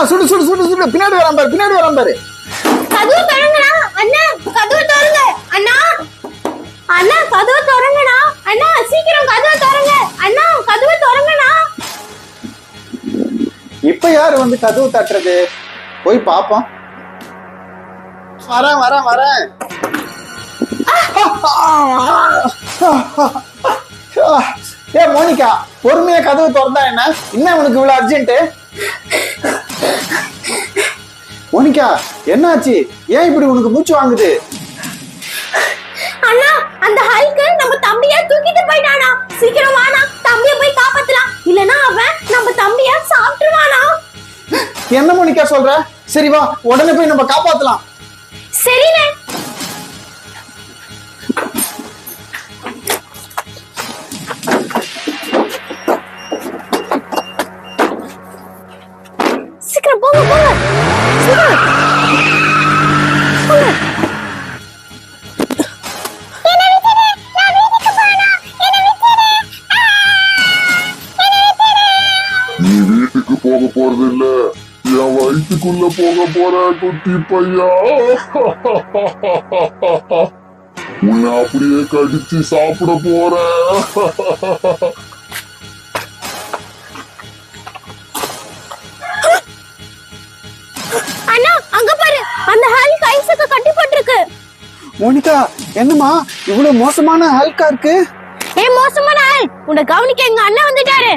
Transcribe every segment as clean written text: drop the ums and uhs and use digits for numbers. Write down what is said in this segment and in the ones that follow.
சுடு சுடு சுடு சுடு. பின்னாடி வரான் பாரு, பின்னாடி வரான் பாரு. கதவு திறங்கடா அண்ணா, கதவு திறங்க அண்ணா. அண்ணா கதவு திறங்கடா அண்ணா, சீக்கிரம் கதவு திறங்க அண்ணா, கதவு திறங்கடா. இப்ப யாரு வந்து கதவு தட்டுறது? போய் பாப்போம். வரேன் வரேன் வரேன். ஏ மோனிகா, பொறுமையா கதவு திறந்தா என்ன உனக்கு இவ்வளவு அர்ஜென்ட்? மோனிகா என்னாச்சு? ஏன் இப்படி உனக்கு மூச்சு வாங்குது? அண்ணா, அந்த ஹல்க் நம்ம தம்பிய தூக்கிட்டு போயிட்டானா. சீக்கிரம் வாடா, தம்பிய போய் காப்பாத்தலாம். இல்லனா அவன் நம்ம தம்பிய சாப்பிட்டுவானா. என்ன மோனிகா சொல்ற? சரி வா, உடனே போய் நம்ம காப்பாத்தலாம். சரிண்ணே. சீக்கிரம் போங்க போங்க, சீக்கிரம் போங்க. நீ வீட்டுக்கு போக போறது இல்ல, என் வயிற்றுக்குள்ள போக போற குட்டி பையா. உன்னை அப்படியே கடிச்சு சாப்பிட போறேன். அண்ணா அங்க பாரு, அந்த ஹல்க் ஐஸுக்கு கட்டி போட்டுருக்கு. மோனிகா என்னமா இவ்வளவு மோசமான ஹல்கா இருக்கு? மோசமான ஆள், உன்னை கவனிக்க எங்க அண்ணன் வந்துட்டாரு.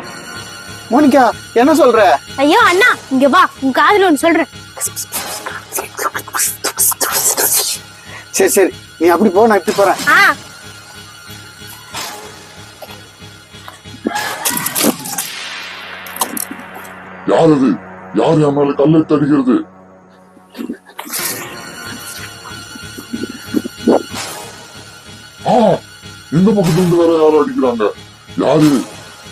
மோனிகா என்ன சொல்ற? ஐயோ அண்ணா, இங்க வா, உன் காதுல ஒன்னு சொல்றேன். சரி சரி, நீ அப்படி போ, நான் இப்படி போறேன். யார் அது? யார் என் மேல கல்லை தடுக்கிறது? இந்த பக்கத்துல இருந்து வேற யாரும் அடிக்கிறாங்க. யாரு?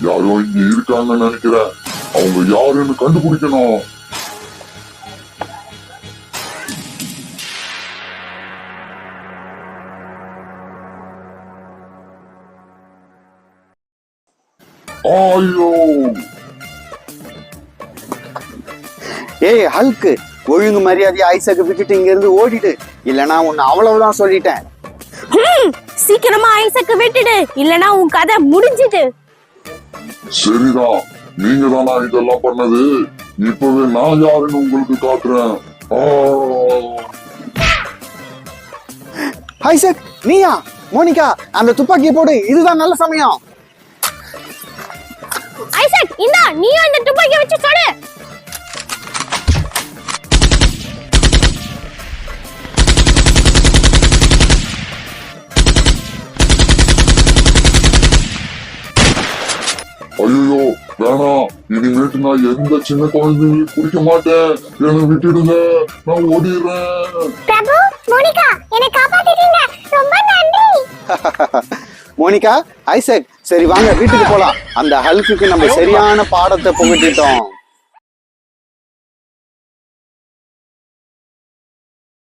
யாரோ இங்க இருக்காங்கன்னு நினைக்கிறேன். அவங்க யாருன்னு கண்டுபிடிக்கணும். ஐயோ, ஏய் ஹல்க், ஒழுங்கு மரியாதையா ஐசக்க விட்டுட்டு இங்க இருந்து ஓடிடு, இல்லனா உன்னை அவ்வளவுதான் சொல்லிட்டேன். சீக்கிரமா ஐசக்க விட்டுடு, இல்லனா உன் கதை முடிஞ்சிடு. சரிதான், நீங்க தானா இதெல்லாம் பண்ணது? இப்பவே நான் யாருன்னு உங்களுக்கு காட்டுறேன். ஐசக் நீயா? மோனிகா அந்த துப்பாக்கியை போடு, இதுதான் நல்ல சமயம். ஐசக் இந்தா, நீயும் இந்த துப்பாக்கியை வச்சு சுடு. ஐயோ வேணாம், இனிமேட்டு நான் எந்த சின்ன குழந்தையும் குடிக்க மாட்டேன். என்னை விட்டுடுங்க, நான் ஓடிடுறேன். பிரபு, மோனிகா, என்னை காப்பாத்திட்டீங்க, ரொம்ப நன்றி. மோனிகா, ஐசக், சரி வாங்க வீட்டுக்கு போலாம். அந்த ஹல்குக்கு நம்ம சரியான பாடத்தை புகட்டிட்டோம்.